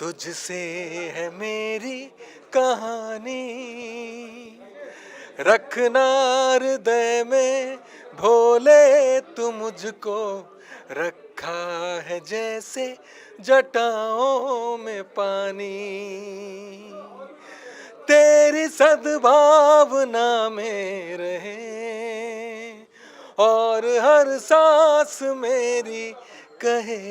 तुझसे है मेरी कहानी, रखना हृदय में भोले तू मुझको, रखा है जैसे जटाओं में पानी। तेरी सद्भावना में रहे और हर सांस मेरी कहे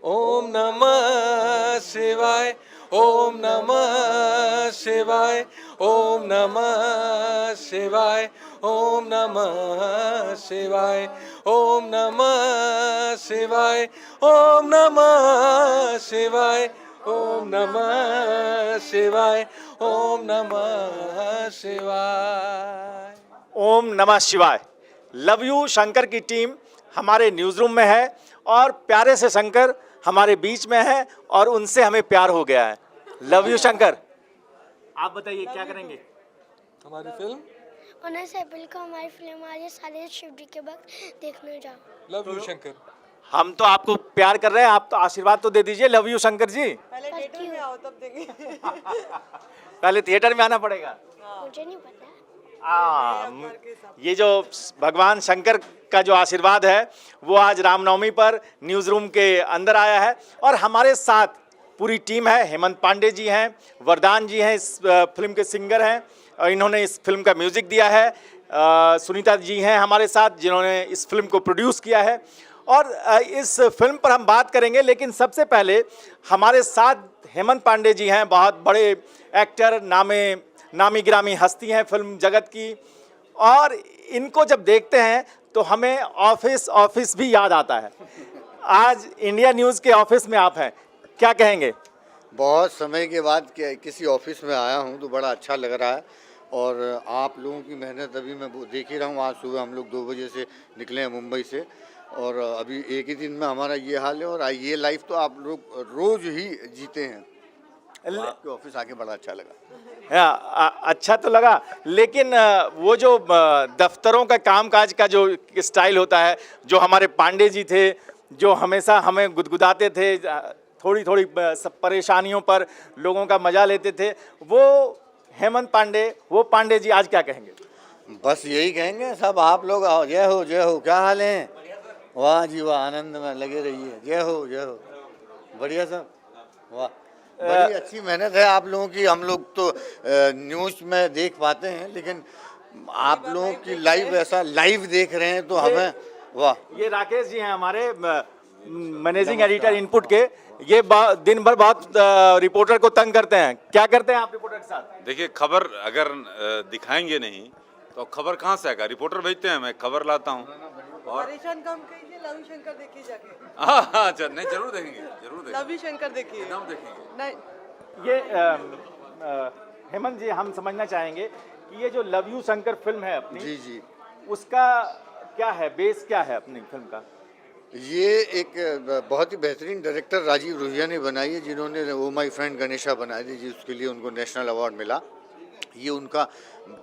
ओम नमः शिवाय, ओम नमः शिवाय, ओम नमः शिवाय, ओम नमः शिवाय, ओम नमः शिवाय, ओम नमः शिवाय, ओम नमः शिवाय, ओम नमः शिवाय। ओम नमः शिवाय। लव यू शंकर की टीम हमारे न्यूज़ रूम में है और प्यारे से शंकर हमारे बीच में है और उनसे हमें प्यार हो गया है। Love you Shankar. आप बताइए क्या करेंगे? हमारी फिल्म उन्हें से अपील को हमारी फिल्म आज है, सारे शिव जी के वक्त देखने जाओ। Love you Shankar. हम तो आपको प्यार कर रहे हैं, आप तो आशीर्वाद तो दे दीजिए। Love you Shankar ji. पहले थिएटर में आओ तब देंगे। पहले थिएटर में आना पड़ेगा। मुझे नहीं पता। ये जो भगवान शंकर का जो आशीर्वाद है वो आज रामनवमी पर न्यूज़ रूम के अंदर आया है और हमारे साथ पूरी टीम है। हेमंत पांडे जी हैं, वरदान जी हैं, इस फिल्म के सिंगर हैं और इन्होंने इस फिल्म का म्यूज़िक दिया है। सुनीता जी हैं हमारे साथ जिन्होंने इस फिल्म को प्रोड्यूस किया है और इस फिल्म पर हम बात करेंगे। लेकिन सबसे पहले हमारे साथ हेमंत पांडे जी हैं, बहुत बड़े एक्टर, नामी गिरामी हस्ती हैं फिल्म जगत की, और इनको जब देखते हैं तो हमें ऑफिस भी याद आता है। आज इंडिया न्यूज़ के ऑफिस में आप हैं, क्या कहेंगे? बहुत समय के बाद किसी ऑफिस में आया हूं तो बड़ा अच्छा लग रहा है और आप लोगों की मेहनत अभी मैं देख ही रहा हूं। आज सुबह हम लोग 2 बजे से निकले हैं मुंबई से और अभी एक ही दिन में हमारा ये हाल है और ये लाइफ तो आप लोग रोज़ ही जीते हैं। तो आपके ऑफिस आके बड़ा अच्छा लगा। अच्छा तो लगा, लेकिन वो जो दफ्तरों का कामकाज का जो स्टाइल होता है, जो हमारे पांडे जी थे जो हमेशा हमें गुदगुदाते थे, थोड़ी थोड़ी सब परेशानियों पर लोगों का मजा लेते थे, वो हेमंत पांडे, वो पांडे जी आज क्या कहेंगे? बस यही कहेंगे सब आप लोग आओ, जय हो जय हो। क्या हाल है? वाह जी वाह, आनंद में लगे रहिए। जय हो जय हो। बढ़िया सब, वाह बड़ी अच्छी मेहनत है आप लोगों की। हम लोग तो न्यूज़ में देख पाते हैं लेकिन आप लोगों की लाइव ऐसा लाइव देख रहे हैं तो हमें वाह। ये राकेश जी हैं हमारे मैनेजिंग एडिटर इनपुट के। ये दिन भर बहुत रिपोर्टर को तंग करते हैं। क्या करते हैं आप रिपोर्टर के साथ? देखिए, खबर अगर दिखाएंगे नहीं तो खबर कहाँ से आएगा? रिपोर्टर भेजते हैं, मैं खबर लाता हूँ। और परेशान कम कीजिए, लव शंकर देखिए जाके। हाँ, नहीं जरूर देखेंगे, जरूर देखेंगे। लव शंकर देखिए, एकदम देखेंगे। नहीं ये हेमंत जी, हम समझना चाहेंगे कि ये जो लव यू शंकर फिल्म है अपनी, जी जी, उसका क्या है, बेस क्या है अपनी फिल्म का? ये एक बहुत ही बेहतरीन डायरेक्टर राजीव रुहिया ने बनाई है, जिन्होंने ओ माई फ्रेंड गणेशा बनाई थी जिसके लिए उनको नेशनल अवार्ड मिला। ये उनका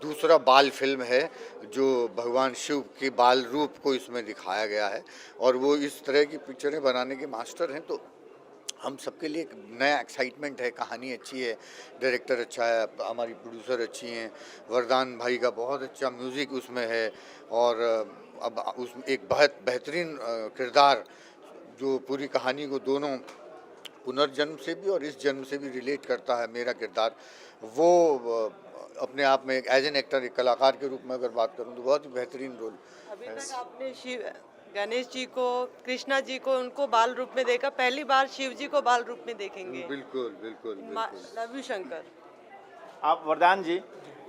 दूसरा बाल फिल्म है जो भगवान शिव के बाल रूप को इसमें दिखाया गया है और वो इस तरह की पिक्चरें बनाने के मास्टर हैं। तो हम सबके लिए एक नया एक्साइटमेंट है। कहानी अच्छी है, डायरेक्टर अच्छा है, हमारी प्रोड्यूसर अच्छी हैं, वरदान भाई का बहुत अच्छा म्यूज़िक उसमें है और अब उस एक बहुत बेहतरीन किरदार जो पूरी कहानी को दोनों पुनर्जन्म से भी और इस जन्म से भी रिलेट करता है। मेरा किरदार वो अपने आप में एक एज एन एक्टर, एक कलाकार के रूप में अगर बात करूं तो बहुत ही बेहतरीन रोल। अभी तक आपने शिव गणेश जी को, कृष्णा जी को, उनको बाल रूप में देखा, पहली बार शिव जी को बाल रूप में देखेंगे। बिल्कुल बिल्कुल, बिल्कुल। Love you Shankar. आप वरदान जी,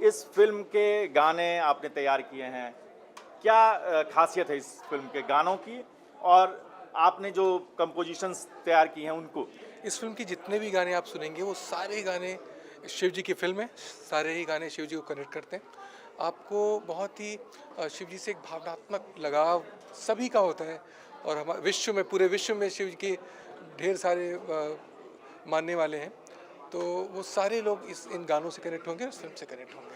इस फिल्म के गाने आपने तैयार किए हैं, क्या खासियत है इस फिल्म के गानों की और आपने जो कंपोजिशंस तैयार की हैं उनको? इस फिल्म के जितने भी गाने आप सुनेंगे वो सारे गाने शिव जी की फिल्म है, सारे ही गाने शिव जी को कनेक्ट करते हैं। आपको बहुत ही शिव जी से एक भावनात्मक लगाव सभी का होता है और हमारे विश्व में, पूरे विश्व में शिव जी के ढेर सारे मानने वाले हैं, तो वो सारे लोग इन गानों से कनेक्ट होंगे, इस फिल्म से कनेक्ट होंगे।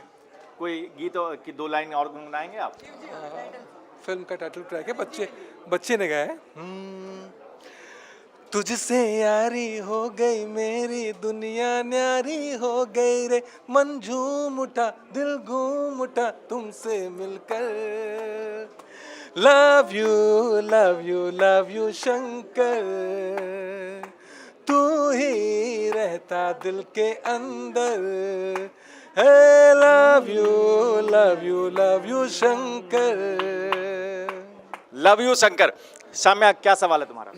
कोई गीत की 2 लाइन और गुनगुनाएंगे आप? फिल्म का टाइटल ट्रैक है, बच्चे ने गाया है। तुझसे यारी हो गई मेरी दुनिया न्यारी हो गई रे, मन झूम उठा दिल घूम उठा तुमसे मिलकर। लव यू शंकर, तू ही रहता दिल के अंदर है। Love you Shankar. Love you Shankar. Samya, क्या सवाल है तुम्हारा?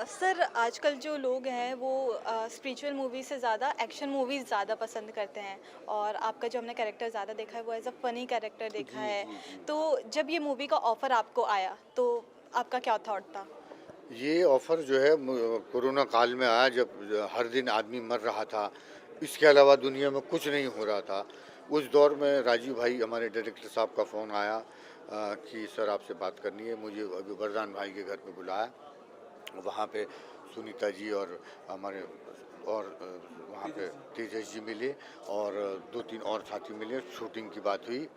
सर आजकल जो लोग हैं वो स्पिरिचुअल मूवी से ज़्यादा एक्शन मूवीज़ ज़्यादा पसंद करते हैं, और आपका जो हमने कैरेक्टर ज़्यादा देखा है वो एज अ फ़नी कैरेक्टर देखा है। तो जब ये मूवी का ऑफ़र आपको आया तो आपका क्या थॉट था? ये ऑफ़र जो है कोरोना काल में आया, जब हर दिन आदमी मर रहा था, इसके अलावा दुनिया में कुछ नहीं हो रहा था। उस दौर में राजीव भाई हमारे डायरेक्टर साहब का फ़ोन आया कि सर आपसे बात करनी है। मुझे अभी वरदान भाई के घर पे बुलाया। वहाँ पे सुनीता जी और हमारे और वहाँ पे तेजस जी मिले और 2-3 और साथी मिले। शूटिंग की बात हुई।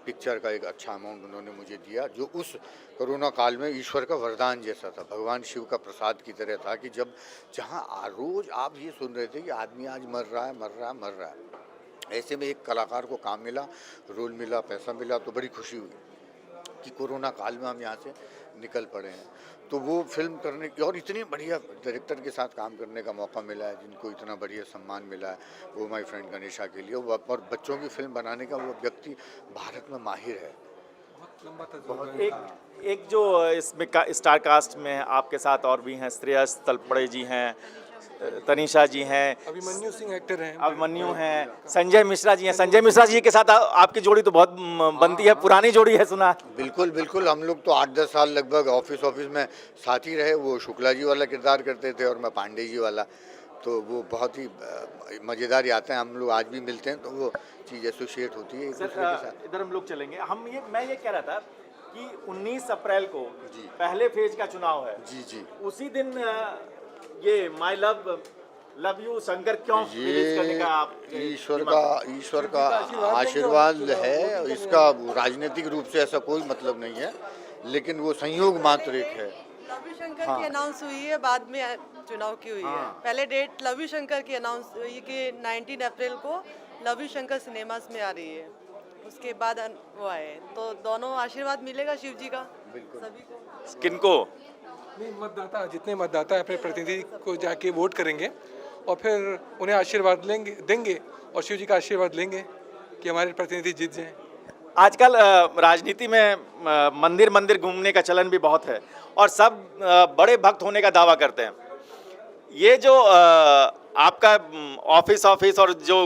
पिक्चर का एक अच्छा अमाउंट उन्होंने मुझे दिया, जो उस कोरोना काल में ईश्वर का वरदान जैसा था, भगवान शिव का प्रसाद की तरह था कि जब जहाँ रोज़ आप ये सुन रहे थे कि आदमी आज मर रहा है, ऐसे में एक कलाकार को काम मिला, रोल मिला, पैसा मिला, तो बड़ी खुशी हुई कि कोरोना काल में हम यहाँ से निकल पड़े हैं। तो वो फिल्म करने की और इतनी बढ़िया डायरेक्टर के साथ काम करने का मौका मिला है, जिनको इतना बढ़िया सम्मान मिला है वो माय फ्रेंड गणेशा के लिए। और बच्चों की फिल्म बनाने का वो व्यक्ति भारत में माहिर है। एक जो इसमें स्टार कास्ट में आपके साथ और भी हैं, श्रेयस तलपड़े जी हैं, तनीषा जी हैं, अभिमन्यु सिंह एक्टर हैं, अभिमन्यु हैं, संजय मिश्रा जी हैं। संजय मिश्रा जी के साथ आपकी जोड़ी तो बहुत बनती है, पुरानी जोड़ी है सुना। बिल्कुल बिल्कुल, हम लोग तो 8-10 साल लगभग ऑफिस में साथ ही रहे। वो शुक्ला जी वाला किरदार करते थे और मैं पांडे जी वाला। तो वो बहुत ही मज़ेदार आते हैं। हम लोग आज भी मिलते हैं तो वो चीज़ एसोसिएट होती है एक दूसरे के साथ। इधर हम लोग चलेंगे। मैं ये कह रहा था कि 19 अप्रैल को पहले फेज का चुनाव है। जी उसी दिन ये माय लव यू शंकर क्यों रिलीज करने का आप ईश्वर का आशीर्वाद है। इसका राजनीतिक रूप से ऐसा कोई मतलब नहीं है, लेकिन वो संयोग मात्र एक है। लव यू शंकर की अनाउंस हुई है, बाद में चुनाव की हुई है। पहले डेट लव यू शंकर की अनाउंस हुई कि 19 अप्रैल को लव यू शंकर सिनेमास में आ रही है। उसके बाद वो आए, तो दोनों आशीर्वाद मिलेगा शिव जी का सभी को। किनको? नहीं, मतदाता, जितने मतदाता अपने प्रतिनिधि को जाके वोट करेंगे और फिर उन्हें आशीर्वाद देंगे और शिव जी का आशीर्वाद लेंगे कि हमारे प्रतिनिधि जीत जाएं। आजकल राजनीति में मंदिर घूमने का चलन भी बहुत है और सब बड़े भक्त होने का दावा करते हैं। ये जो आपका ऑफिस और जो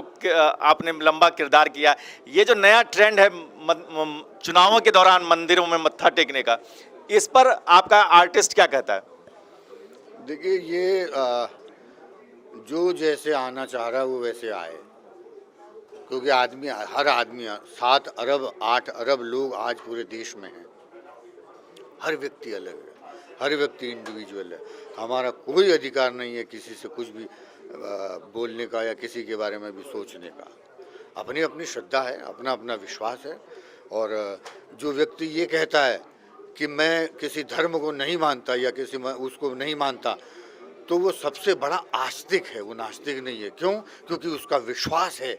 आपने लंबा किरदार किया, ये जो नया ट्रेंड है चुनावों के दौरान मंदिरों में मत्था टेकने का, इस पर आपका आर्टिस्ट क्या कहता है? देखिए, ये जो जैसे आना चाह रहा है वो वैसे आए, क्योंकि हर आदमी 7 अरब 8 अरब लोग आज पूरे देश में हैं। हर व्यक्ति अलग है, हर व्यक्ति इंडिविजुअल है। हमारा कोई अधिकार नहीं है किसी से कुछ भी बोलने का या किसी के बारे में भी सोचने का। अपनी अपनी श्रद्धा है, अपना अपना विश्वास है। और जो व्यक्ति ये कहता है कि मैं किसी धर्म को नहीं मानता या उसको नहीं मानता, तो वो सबसे बड़ा आस्तिक है, वो नास्तिक नहीं है। क्यों? क्योंकि उसका विश्वास है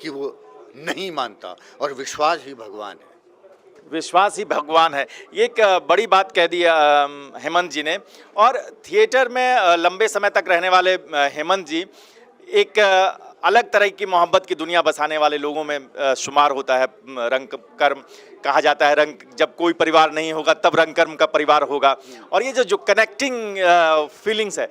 कि वो नहीं मानता, और विश्वास ही भगवान है। विश्वास ही भगवान है, ये एक बड़ी बात कह दी हेमंत जी ने। और थिएटर में लंबे समय तक रहने वाले हेमंत जी एक अलग तरह की मोहब्बत की दुनिया बसाने वाले लोगों में शुमार होता है। रंग कर्म कहा जाता है, रंग जब कोई परिवार नहीं होगा तब रंग कर्म का परिवार होगा। और ये जो कनेक्टिंग फीलिंग्स है,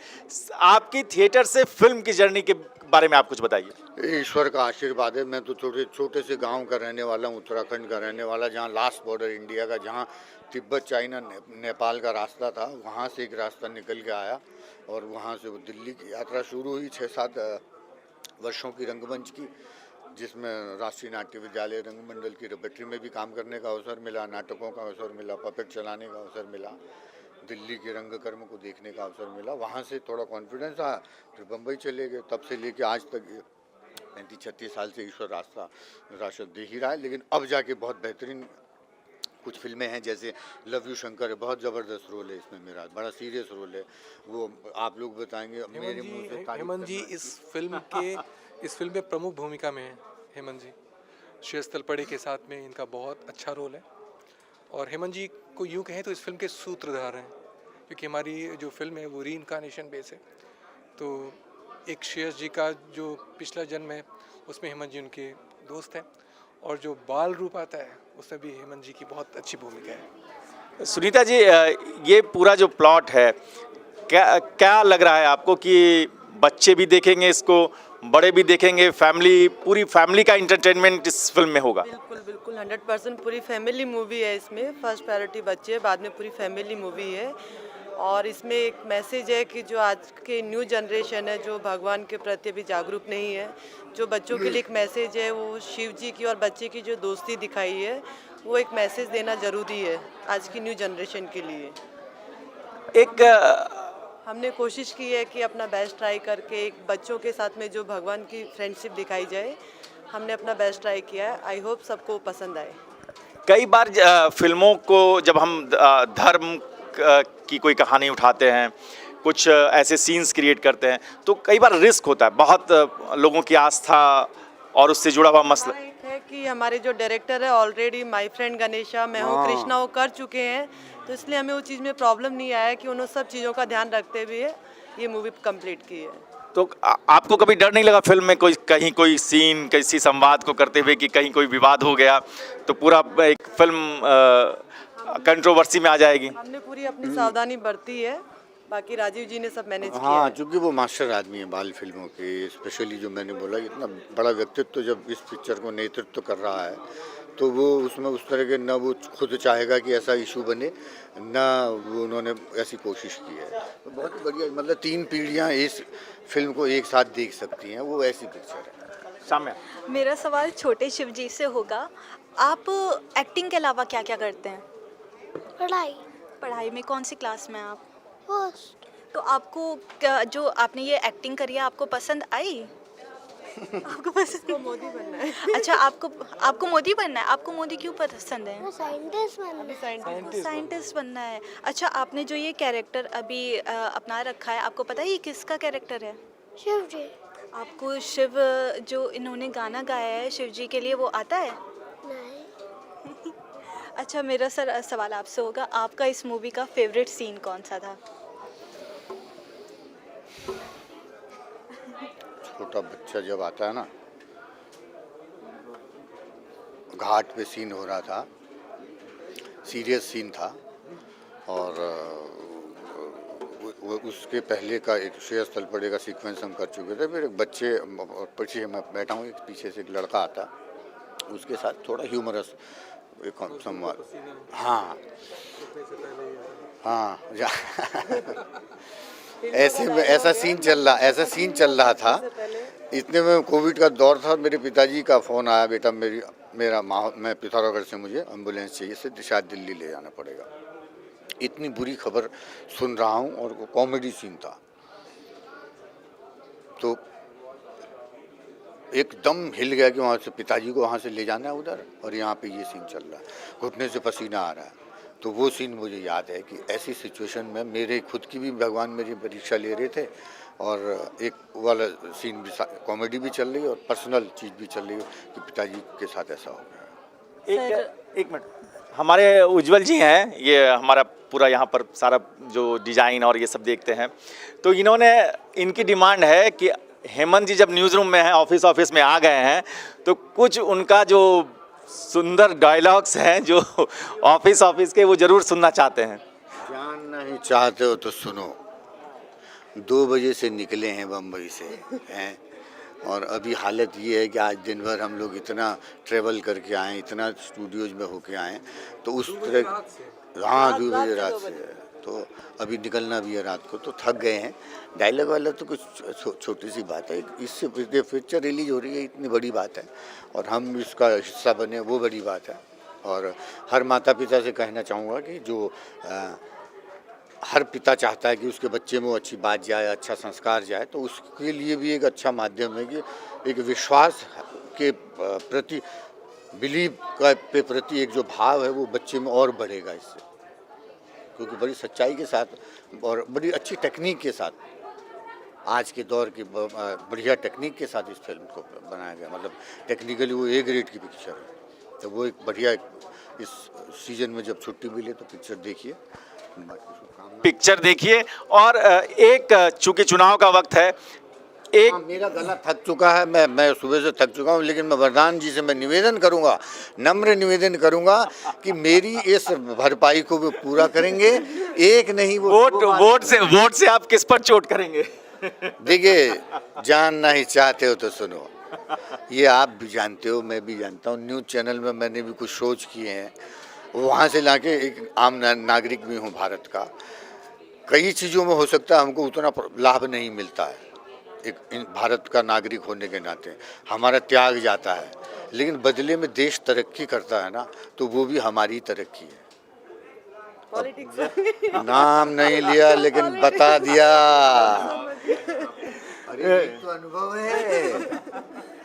आपकी थिएटर से फिल्म की जर्नी के बारे में आप कुछ बताइए। ईश्वर का आशीर्वाद है। मैं तो छोटे से गांव का रहने वाला हूँ, उत्तराखंड का रहने वाला, जहाँ लास्ट बॉर्डर इंडिया का, जहाँ तिब्बत चाइना नेपाल का रास्ता था, वहाँ से एक रास्ता निकल के आया और वहाँ से वो दिल्ली की यात्रा शुरू हुई 6-7 वर्षों की रंगमंच की, जिसमें राष्ट्रीय नाट्य विद्यालय रंगमंडल की रेपेट्री में भी काम करने का अवसर मिला, नाटकों का अवसर मिला, पपेट चलाने का अवसर मिला, दिल्ली के रंगकर्म को देखने का अवसर मिला। वहाँ से थोड़ा कॉन्फिडेंस आया, फिर बम्बई चले गए। तब से लेके आज तक 35-36 साल से ईश्वर रास्ता दे ही रहा है। लेकिन अब जाके बहुत बेहतरीन कुछ फिल्में हैं जैसे लव यू शंकर है, बहुत ज़बरदस्त रोल है इसमें मेरा, बड़ा सीरियस रोल है वो, आप लोग बताएंगे मेरे मुंह से तारीफ हेमंत जी करना। इस फिल्म में प्रमुख भूमिका में है। हेमंत जी श्रेयस तलपड़े के साथ में इनका बहुत अच्छा रोल है, और हेमंत जी को यूँ कहें तो इस फिल्म के सूत्रधार हैं, क्योंकि हमारी जो फिल्म है वो रीइंकार्नेशन बेस है। तो एक श्रेयस जी का जो पिछला जन्म है उसमें हेमंत जी उनके दोस्त हैं, और जो बाल रूप आता है उसमें भी हेमंत जी की बहुत अच्छी भूमिका है। सुनीता जी, ये पूरा जो प्लॉट है, क्या क्या लग रहा है आपको कि बच्चे भी देखेंगे इसको, बड़े भी देखेंगे, फैमिली, पूरी फैमिली का इंटरटेनमेंट इस फिल्म में होगा? बिल्कुल बिल्कुल 100% पूरी फैमिली मूवी है इसमें। फर्स्ट प्रायोरिटी बच्चे, बाद में पूरी फैमिली मूवी है। और इसमें एक मैसेज है कि जो आज के न्यू जनरेशन है जो भगवान के प्रति अभी जागरूक नहीं है, जो बच्चों के लिए एक मैसेज है, वो शिव जी की और बच्चे की जो दोस्ती दिखाई है, वो एक मैसेज देना ज़रूरी है आज की न्यू जनरेशन के लिए। एक हमने कोशिश की है कि अपना बेस्ट ट्राई करके एक बच्चों के साथ में जो भगवान की फ्रेंडशिप दिखाई जाए, हमने अपना बेस्ट ट्राई किया है। आई होप सबको पसंद आए। कई बार फिल्मों को जब हम धर्म की कोई कहानी उठाते हैं, कुछ ऐसे सीन्स क्रिएट करते हैं, तो कई बार रिस्क होता है, बहुत लोगों की आस्था और उससे जुड़ा हुआ मसला। हमारा एक है कि हमारे जो डायरेक्टर है ऑलरेडी माय फ्रेंड गणेशा, मैं हूँ कृष्णा, वो कर चुके हैं, तो इसलिए हमें वो चीज़ में प्रॉब्लम नहीं आया कि उन्होंने सब चीज़ों का ध्यान रखते हुए ये मूवी कंप्लीट की है। तो आपको कभी डर नहीं लगा फिल्म में कहीं कोई सीन, किसी संवाद को करते हुए कि कहीं कोई विवाद हो गया तो पूरा एक फिल्म कंट्रोवर्सी में आ जाएगी? हमने पूरी अपनी सावधानी बरती है, बाकी राजीव जी ने सब मैनेज किया हाँ, है। चूँकि वो मास्टर आदमी है बाल फिल्मों के, स्पेशली जो मैंने बोला इतना बड़ा व्यक्तित्व जब इस पिक्चर को नेतृत्व कर रहा है, तो वो उसमें उस तरह के न वो खुद चाहेगा कि ऐसा इशू बने, ना वो उन्होंने ऐसी कोशिश की है। तो बहुत ही बढ़िया, मतलब 3 पीढ़ियाँ इस फिल्म को एक साथ देख सकती हैं, वो ऐसी पिक्चर है। सामने मेरा सवाल छोटे शिव जी से होगा। आप एक्टिंग के अलावा क्या क्या करते हैं? पढ़ाई पढ़ाई में कौन सी क्लास में हैं आप? फर्स्ट तो आपको जो आपने ये एक्टिंग करी है, आपको पसंद आई? आपको पसंद? मोदी बनना है। अच्छा, आपको मोदी बनना है। आपको मोदी क्यों पसंद है? साइंटिस्ट बनना है। साइंटिस्ट बनना है। अच्छा, आपने जो ये कैरेक्टर अभी अपना रखा है, आपको पता है ये किसका कैरेक्टर है? शिव जी आपको शिव जो इन्होंने गाना गाया है शिव जी के लिए, वो आता है? नहीं। अच्छा, मेरा सवाल आपसे होगा, आपका इस मूवी का फेवरेट सीन कौन सा था? छोटा बच्चा जब आता है ना, घाट पे सीन हो रहा था, सीरियस सीन था, और उसके पहले का एक श्रेयस तलपड़े का सीक्वेंस हम कर चुके थे। फिर एक बच्चे पीछे मैं बैठा हूँ, एक पीछे से एक लड़का आता, उसके साथ थोड़ा ह्यूमरस एक संवाद। हाँ हाँ ऐसे में ऐसा सीन चल रहा था। इतने में कोविड का दौर था, मेरे पिताजी का फ़ोन आया, बेटा मैं पिथौरागढ़ से, मुझे एम्बुलेंस चाहिए, से शायद दिल्ली ले जाना पड़ेगा। इतनी बुरी खबर सुन रहा हूँ, और वो कॉमेडी सीन था, तो एकदम हिल गया कि वहाँ से पिताजी को वहाँ से ले जाना है उधर, और यहाँ पे ये सीन चल रहा है, घुटने से पसीना आ रहा है। तो वो सीन मुझे याद है कि ऐसी सिचुएशन में मेरे खुद की भी भगवान मेरी परीक्षा ले रहे थे, और एक वाला सीन भी, कॉमेडी भी चल रही है और पर्सनल चीज़ भी चल रही है कि पिताजी के साथ ऐसा हो गया। एक मिनट, हमारे उज्जवल जी हैं, ये हमारा पूरा यहाँ पर सारा जो डिज़ाइन और ये सब देखते हैं, तो इनकी डिमांड है कि हेमंत जी जब न्यूज़ रूम में हैं, ऑफिस में आ गए हैं, तो कुछ उनका जो सुंदर डायलॉग्स हैं जो ऑफिस के, वो ज़रूर सुनना चाहते हैं। जानना ही चाहते हो तो सुनो। 2 बजे से निकले हैं बम्बई से, हैं, और अभी हालत ये है कि आज दिन भर हम लोग इतना ट्रेवल करके आए, इतना स्टूडियोज में होके आए, तो उस तरह, हाँ 2 बजे रात से, तो अभी निकलना भी है रात को, तो थक गए हैं। डायलॉग वाला तो कुछ छोटी सी बात है, इससे पिक्चर रिलीज हो रही है, इतनी बड़ी बात है, और हम इसका हिस्सा बने, वो बड़ी बात है। और हर माता पिता से कहना चाहूँगा कि जो हर पिता चाहता है कि उसके बच्चे में वो अच्छी बात जाए, अच्छा संस्कार जाए, तो उसके लिए भी एक अच्छा माध्यम है कि एक विश्वास के प्रति बिलीव का पे प्रति एक जो भाव है वो बच्चे में और बढ़ेगा इससे, क्योंकि बड़ी सच्चाई के साथ और बड़ी अच्छी टेक्निक के साथ, आज के दौर की बढ़िया टेक्निक के साथ इस फिल्म को बनाया गया। मतलब टेक्निकली वो ए ग्रेड की पिक्चर है, तो वो एक बढ़िया इस सीजन में जब छुट्टी मिले तो पिक्चर देखिए। पिक्चर देखिए। और एक चूंकि चुनाव का वक्त है, एक मेरा गला थक चुका है, मैं सुबह से थक चुका हूँ, लेकिन मैं वरदान जी से मैं निवेदन करूंगा, नम्र निवेदन करूंगा कि मेरी इस भरपाई को वो पूरा करेंगे। एक नहीं वो वोट से आप किस पर चोट करेंगे? देखिए, जानना ही चाहते हो तो सुनो, ये आप भी जानते हो, मैं भी जानता हूँ, न्यूज़ चैनल में मैंने भी कुछ शोज किए हैं, वहाँ से लाके एक आम नागरिक भी हूँ भारत का। कई चीज़ों में हो सकता है हमको उतना लाभ नहीं मिलता है, एक भारत का नागरिक होने के नाते हमारा त्याग जाता है, लेकिन बदले में देश तरक्की करता है ना, तो वो भी हमारी तरक्की है। पॉलिटिक्स नाम नहीं लिया लेकिन बता दिया। अरे यही तो अनुभव है,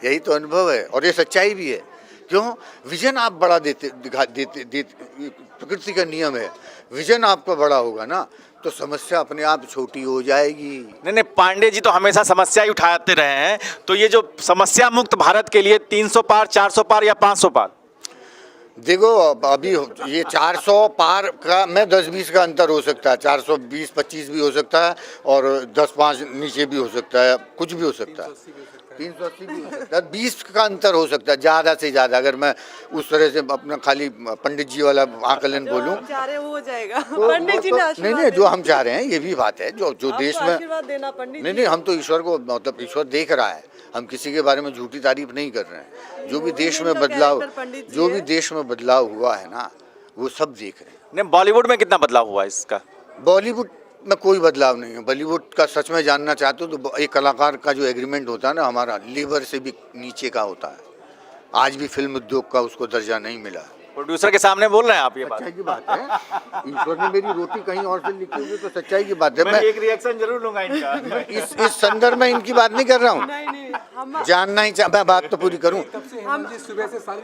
यही तो अनुभव है, और ये सच्चाई भी है। क्यों? विजन आप बड़ा देते प्रकृति का नियम है, विजन आपका बड़ा होगा ना तो समस्या अपने आप छोटी हो जाएगी। नहीं, पांडे जी तो हमेशा समस्या ही उठाते रहे हैं, तो ये जो समस्या मुक्त भारत के लिए 300 पार, 400 पार या 500 पार? देखो, अभी ये 400 पार का मैं 10-20 का अंतर हो सकता है, 420-25 भी हो सकता है, और 10-5 नीचे भी हो सकता है, कुछ भी हो सकता है, 380 भी हो सकता है, 20 का अंतर हो सकता है ज़्यादा से ज़्यादा। अगर मैं उस तरह से अपना खाली पंडित जी वाला आकलन बोलूँ, चाह रहे वो हो जाएगा। तो पंडित जी ने आशीर्वाद नहीं, जो हम चाह रहे हैं ये भी बात है, जो देश में आशीर्वाद देना पंडित जी। नहीं, हम तो ईश्वर को, मतलब ईश्वर देख रहा है, हम किसी के बारे में झूठी तारीफ नहीं कर रहे हैं। जो भी देश में बदलाव, जो भी देश में बदलाव हुआ है ना, वो सब देख रहे हैं। नहीं, बॉलीवुड में कितना बदलाव हुआ इसका? बॉलीवुड में कोई बदलाव नहीं है। बॉलीवुड का सच में जानना चाहते हो तो एक कलाकार का जो एग्रीमेंट होता है ना, हमारा लेबर से भी नीचे का होता है। आज भी फिल्म उद्योग का उसको दर्जा नहीं मिला। प्रोड्यूसर के सामने बोल रहे हैं आप ये बात? सच्चाई की बात है, ईश्वर ने मेरी रोटी कहीं और से लिखी हुई तो सच्चाई की बात है। मैं एक रिएक्शन जरूर लूंगा इनका। इस संदर्भ में इनकी बात नहीं कर रहा हूँ, नहीं, हम जानना ही मैं बात तो पूरी करूँ।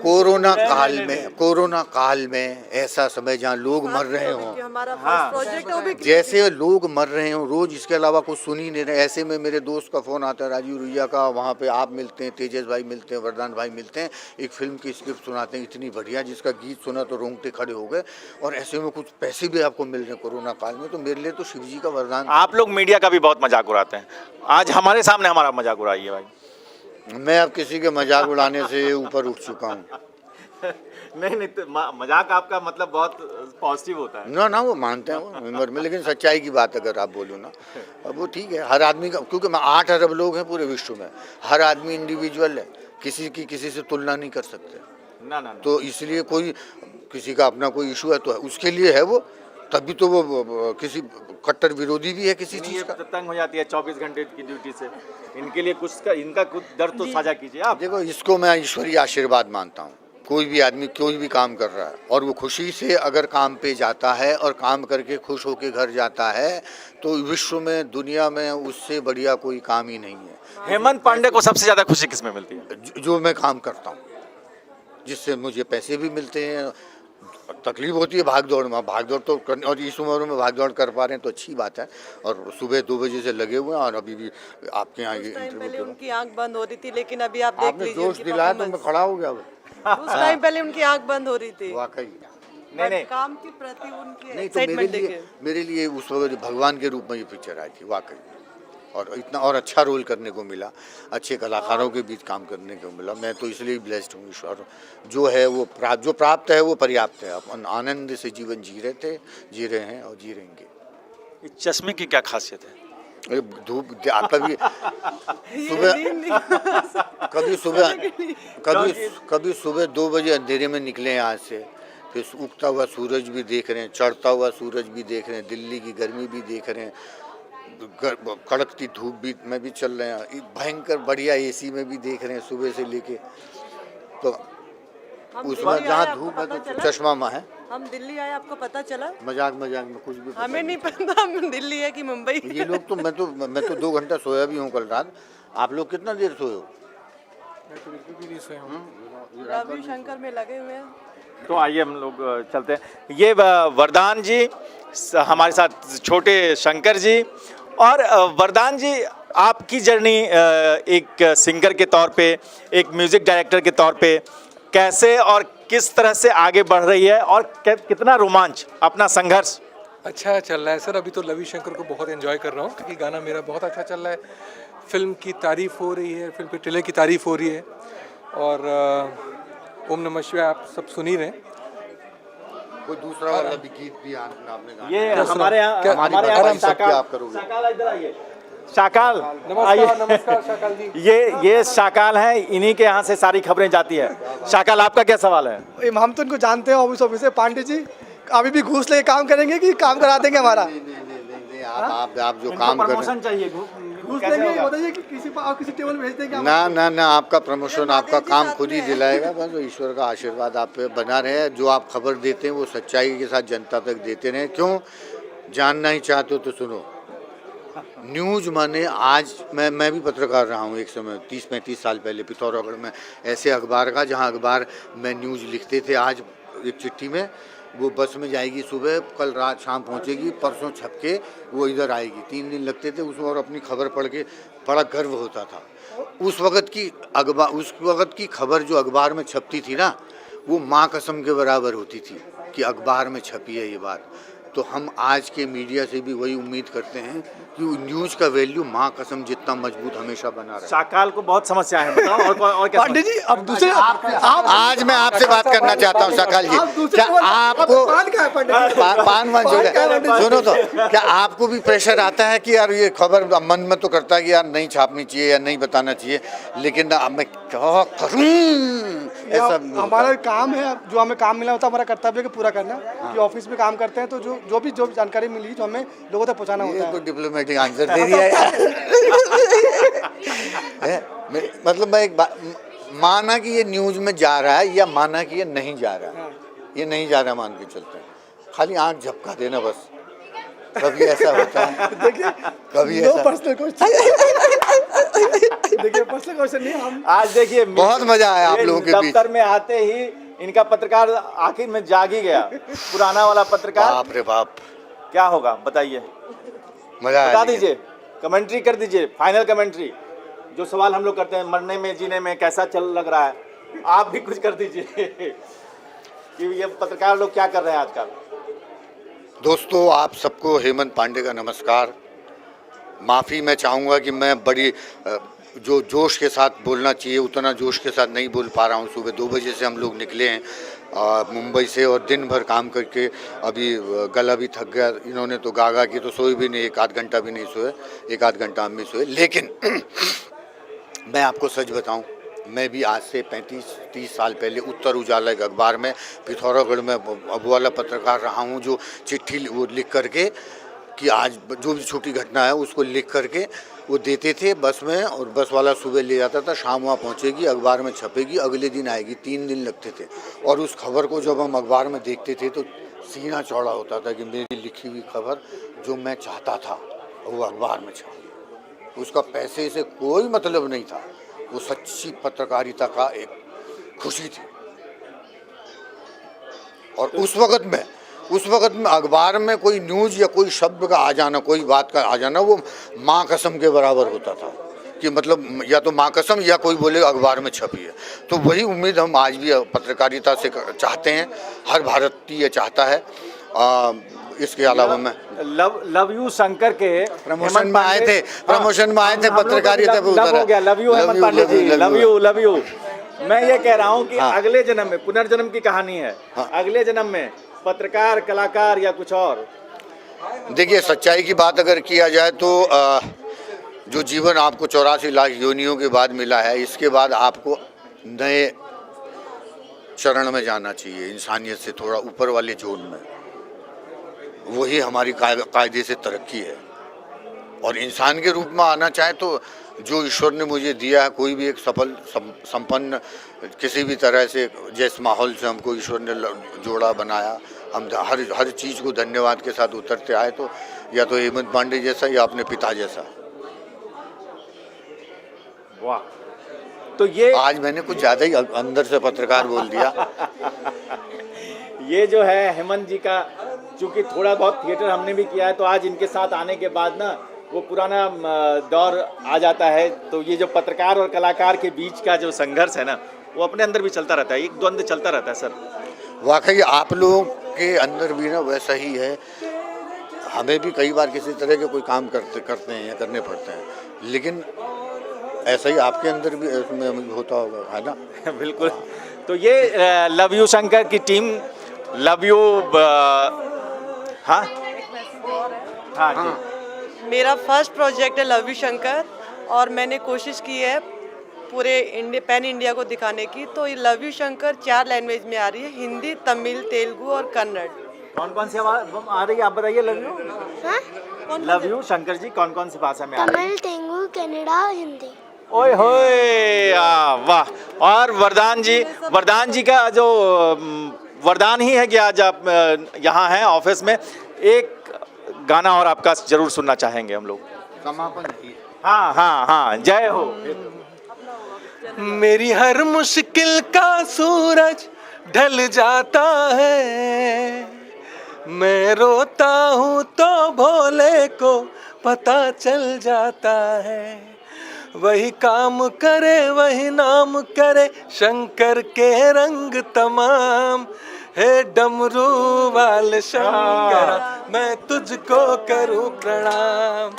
कोरोना काल में ऐसा समय जहाँ लोग मर रहे हों, हमारा फर्स्ट प्रोजेक्ट है वो भी जैसे लोग मर रहे हों रोज, इसके अलावा कुछ सुन ही नहीं रहे, ऐसे में मेरे दोस्त का फ़ोन आता है, राजीव रुइया का, वहाँ पे आप मिलते हैं, तेजस भाई मिलते हैं, वरदान भाई मिलते हैं, एक फिल्म की स्क्रिप्ट सुनाते हैं इतनी बढ़िया, जिसका गीत सुना तो रोंगटे खड़े हो गए, और ऐसे में कुछ पैसे भी आपको मिल रहे हैं कोरोना काल में, तो मेरे लिए तो शिव जी का वरदान। आप लोग मीडिया का भी बहुत मजाक उड़ाते हैं, आज हमारे सामने हमारा मजाक उड़ाइए भाई। मैं अब किसी के मजाक उड़ाने से ऊपर उठ चुका हूँ। नहीं, तो मजाक आपका मतलब बहुत पॉजिटिव होता है ना, वो मानते हैं वो उम्र में, लेकिन सच्चाई की बात अगर आप बोलो ना, अब वो ठीक है, हर आदमी का, क्योंकि 8 अरब लोग हैं पूरे विश्व में, हर आदमी इंडिविजुअल है, किसी से तुलना नहीं कर सकते ना। तो इसलिए कोई किसी का अपना कोई इशू है तो उसके लिए है वो, तभी तो वो किसी कट्टर विरोधी भी है किसी चीज़ का। तंग हो जाती है 24 घंटे की ड्यूटी से, इनके लिए कुछ का, इनका कुछ दर्द तो साझा कीजिए आप। देखो, इसको मैं ईश्वरीय आशीर्वाद मानता हूँ। कोई भी आदमी कोई भी काम कर रहा है और वो खुशी से अगर काम पे जाता है और काम करके खुश होके घर जाता है, तो विश्व में, दुनिया में उससे बढ़िया कोई काम ही नहीं है। हेमंत पांडे को सबसे ज्यादा खुशी किस में मिलती है? जो मैं काम करता हूँ, जिससे मुझे पैसे भी मिलते हैं। तकलीफ होती है भाग दौड़ में, भाग दौड़ तो और इस उम्र में भाग दौड़ कर पा रहे हैं तो अच्छी बात है। और सुबह 2 बजे से लगे हुए हैं और अभी भी आपके यहाँ पहले उनकी आंख बंद हो रही थी, लेकिन अभी आप देख आपने लीजिए जोश दिलाया तो मैं खड़ा हो गया। उस टाइम पहले उनकी आंख बंद हो रही थी। वाकई नहीं, काम के प्रति उनकी नहीं, तो मेरे एक्साइटमेंट लिए देखिए। उस वक्त भगवान के रूप में ये पिक्चर आई थी वाकई, और इतना और अच्छा रोल करने को मिला, अच्छे कलाकारों के बीच काम करने को मिला। मैं तो इसलिए ब्लेस्ड हूँ। ईश्वर जो है वो जो प्राप्त है वो पर्याप्त है। अपन आनंद से जीवन जी रहे हैं और जी रहेंगे। इस चश्मे की क्या खासियत है? अरे धूप कभी सुबह 2 बजे अंधेरे में निकले यहाँ से, फिर उगता हुआ सूरज भी देख रहे हैं, चढ़ता हुआ सूरज भी देख रहे हैं, दिल्ली की गर्मी भी देख रहे हैं, कड़कती धूप भी में भी चल रहे हैं, भयंकर बढ़िया एसी में भी देख रहे हैं सुबह से लेके। तो उसमें जहाँ धूप है तो चश्मा में है। हम दिल्ली आए, आपको पता चला? मजाक में कुछ भी हमें नहीं पता हम दिल्ली है कि मुंबई। ये लोग तो मैं तो 2 घंटा सोया भी हूँ कल रात। आप लोग कितना देर सोए हो? मैं तो बिल्कुल भी नहीं सोया हूँ। रविशंकर में लगे हुए हैं। तो आइए हम लोग चलते हैं। ये वरदान जी हमारे साथ, छोटे शंकर जी। और वरदान जी, आपकी जर्नी एक सिंगर के तौर पे, एक म्यूज़िक डायरेक्टर के तौर पे कैसे और किस तरह से आगे बढ़ रही है, और कितना रोमांच, अपना संघर्ष? अच्छा चल रहा है सर। अभी तो लवी शंकर को बहुत एंजॉय कर रहा हूँ क्योंकि गाना मेरा बहुत अच्छा चल रहा है। फिल्म की तारीफ़ हो रही है, फिल्म के ट्रेलर की तारीफ़ हो रही है। और ओम नमः शिवाय आप सब सुन ही रहे हैं। कोई दूसरा वाला भी गीत भी आपने गाना ये क्या सुना? हमारे यहाँ, क्या- हमारे बताइए यहाँ सब क्या आप करोगे? शाकाल, इधर आइए। शाकाल, नमस्कार नमस्कार शाकाल जी। ये शाकाल है, इन्हीं के यहाँ से सारी खबरें जाती है। शाकाल, आपका क्या सवाल है? हम तो उनको जानते हैं ऑफिस ऑफिस से। पांडे जी अभी भी घूस लेके काम करेंगे कि काम करा देंगे हमारा? नहीं, आप जो काम कर रहे हैं चाहिए, घूस कैसे लेंगे, होगा? बताइए कि किसी टेबल भेज देंगे हम? ना आपका प्रमोशन आपका काम खुद ही दिलाएगा। बस ईश्वर का आशीर्वाद आप पे बना रहे। जो आप खबर देते हैं वो सच्चाई के साथ जनता तक देते रहें। क्यों जानना ही चाहते हो तो सुनो। न्यूज़ माने आज मैं भी पत्रकार रहा हूँ एक समय 30-35 साल पहले पिथौरागढ़ में ऐसे अखबार का, जहाँ अखबार में न्यूज़ लिखते थे। आज एक चिट्ठी में वो बस में जाएगी, सुबह कल रात शाम पहुंचेगी, परसों छप के वो इधर आएगी। 3 दिन लगते थे उसमें, और अपनी खबर पढ़ के बड़ा गर्व होता था। उस वक़्त की खबर जो अखबार में छपती थी ना, वो माँ कसम के बराबर होती थी कि अखबार में छपी है ये बात। तो हम आज के मीडिया से भी वही उम्मीद करते हैं कि न्यूज़ का वैल्यू माँ कसम जितना मजबूत हमेशा बना रहे। शाकाल को बहुत समस्या है, बताओ। और क्या पांडे जी अब दूसरे आप आज मैं आपसे बात करना चाहता हूँ शाकाल जी। क्या आपको पान क्या है पांडे जी? पान वान जो है, सुनो तो, क्या आपको भी प्रेशर आता है कि यार ये खबर मन में तो करता है कि यार नहीं छापनी चाहिए या नहीं बताना चाहिए, लेकिन अब मैं क्या करूँ? ऐसा हमारा काम है, जो हमें काम मिला होता है हमारा कर्तव्य है कि पूरा करना। कि ऑफिस में काम करते हैं तो जो भी जानकारी मिली जो हमें लोगों तक पहुंचाना होता ये है। तो डिप्लोमेटिक आंसर दे दिया यार। मतलब मैं एक बात माना कि ये न्यूज़ में जा रहा है, या माना कि ये नहीं जा रहा है। ये नहीं जा रहा मान के चलते हैं, खाली आंख झपका देना बस। कभी ऐसा होता है, देखिए कभी नो ऐसा। Personal question. देखिए पर्सनल क्वेश्चन नहीं, हम आज देखिए बहुत मजा आया आप ये लोगों के बीच। दफ्तर में आते ही इनका पत्रकार आखिर में जाग ही गया, पुराना वाला पत्रकार। बाप रे बाप, क्या होगा बताइए, मजा बता आया। दीजिए, कमेंट्री कर दीजिए, फाइनल कमेंट्री। जो सवाल हम लोग करते हैं, मरने में जीने में कैसा चल लग रहा है, आप भी कुछ कर दीजिए कि ये पत्रकार लोग क्या कर रहे हैं आजकल। दोस्तों आप सबको हेमंत पांडे का नमस्कार। माफ़ी मैं चाहूँगा कि मैं बड़ी जो जोश के साथ बोलना चाहिए उतना जोश के साथ नहीं बोल पा रहा हूँ। सुबह 2 बजे से हम लोग निकले हैं मुंबई से, और दिन भर काम करके अभी गला भी थक गया। इन्होंने तो गागा की तो सोए भी नहीं, 1 आध घंटा भी नहीं सोए, 1 आध घंटा हम भी सोए। लेकिन मैं आपको सच बताऊं, मैं भी आज से 35-30 साल पहले उत्तर उजाला एक अखबार में पिथौरागढ़ में अब वाला पत्रकार रहा हूं, जो चिट्ठी वो लिख करके कि आज जो भी छोटी घटना है उसको लिख करके वो देते थे बस में, और बस वाला सुबह ले जाता था, शाम वहाँ पहुँचेगी, अखबार में छपेगी, अगले दिन आएगी। 3 दिन लगते थे। और उस खबर को जब हम अखबार में देखते थे तो सीना चौड़ा होता था कि मेरी लिखी हुई खबर जो मैं चाहता था वो अखबार में छपी। उसका पैसे से कोई मतलब नहीं था, वो सच्ची पत्रकारिता का एक खुशी थी। और उस वक्त में अखबार में कोई न्यूज़ या कोई शब्द का आ जाना, कोई बात का आ जाना, वो माँ कसम के बराबर होता था कि मतलब या तो माँ कसम या कोई बोले अखबार में छपी है। तो वही उम्मीद हम आज भी पत्रकारिता से चाहते हैं, हर भारतीय चाहता है। इसके अलावा मैं लव यू शंकर के प्रमोशन में आए थे, पत्रकारिता पे उतरा। हो गया, love you Hemant Pandey ji, love you. मैं ये कह रहा हूँ कि हाँ। अगले जन्म में, पुनर्जन्म की कहानी है, हाँ। अगले जन्म में पत्रकार, कलाकार या कुछ और। देखिए सच्चाई की बात अगर किया जाए तो जो जीवन आपको 84 लाख योनियों के बाद मिला है, इसके बाद आपको नए चरण में जाना चाहिए, इंसानियत से थोड़ा ऊपर वाले जोन में। वही हमारी कायदे से तरक्की है। और इंसान के रूप में आना चाहे तो जो ईश्वर ने मुझे दिया है, कोई भी एक सफल संपन्न किसी भी तरह से, जिस माहौल से हमको ईश्वर ने जोड़ा बनाया, हम हर चीज़ को धन्यवाद के साथ उतरते आए, तो या तो हेमंत पांडे जैसा या अपने पिता जैसा। वाह, तो ये आज मैंने कुछ ज़्यादा ही अंदर से पत्रकार बोल दिया। ये जो है हेमंत जी का, चूंकि थोड़ा बहुत थिएटर हमने भी किया है, तो आज इनके साथ आने के बाद ना वो पुराना दौर आ जाता है। तो ये जो पत्रकार और कलाकार के बीच का जो संघर्ष है ना, वो अपने अंदर भी चलता रहता है, एक द्वंद्व चलता रहता है सर। वाकई आप लोगों के अंदर भी ना वैसा ही है। हमें भी कई बार किसी तरह के कोई काम करते हैं या करने पड़ते हैं, लेकिन ऐसा ही आपके अंदर भी इसमें होता होगा, है ना? बिल्कुल। तो ये लव यू शंकर की टीम, लव यू, हाँ हाँ जी। मेरा फर्स्ट प्रोजेक्ट है लव यू शंकर, और मैंने कोशिश की है पूरे पैन इंडिया को दिखाने की। तो ये लव यू शंकर 4 लैंग्वेज में आ रही है, हिंदी, तमिल, तेलुगु और कन्नड़। कौन कौन सी आवाज आ रही है आप बताइए? लव यू, हाँ, लव यू शंकर जी कौन कौन सी भाषा में आ रही है? तमिल, तेलुगु, कन्नड़ा, हिंदी। ओए होए, वाह। और वरदान जी का जो वरदान ही है कि आज आप यहाँ हैं ऑफिस में, एक गाना और आपका जरूर सुनना चाहेंगे हम लोग। समापन। हाँ हाँ हाँ, जय हो। मेरी हर मुश्किल का सूरज ढल जाता है, मैं रोता हूँ तो भोले को पता चल जाता है। वही काम करे वही नाम करे, शंकर के रंग तमाम। हे डमरू वाले शंकरा, मैं तुझको करूँ प्रणाम।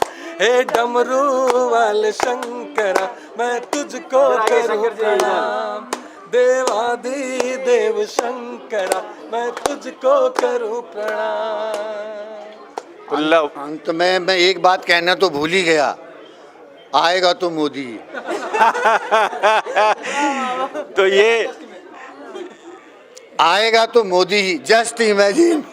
हे डमरू वाले शंकरा, मैं तुझको करूँ प्रणाम। देवादि देव शंकरा, मैं तुझको करूँ प्रणाम। तो लव अंत में मैं एक बात कहना तो भूल ही गया, आएगा तो मोदी। तो ये आएगा तो मोदी ही, जस्ट इमेजिन।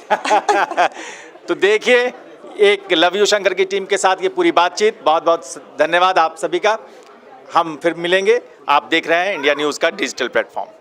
तो देखिए, एक लव यू शंकर की टीम के साथ ये पूरी बातचीत। बहुत बहुत धन्यवाद आप सभी का। हम फिर मिलेंगे। आप देख रहे हैं इंडिया न्यूज़ का डिजिटल प्लेटफॉर्म।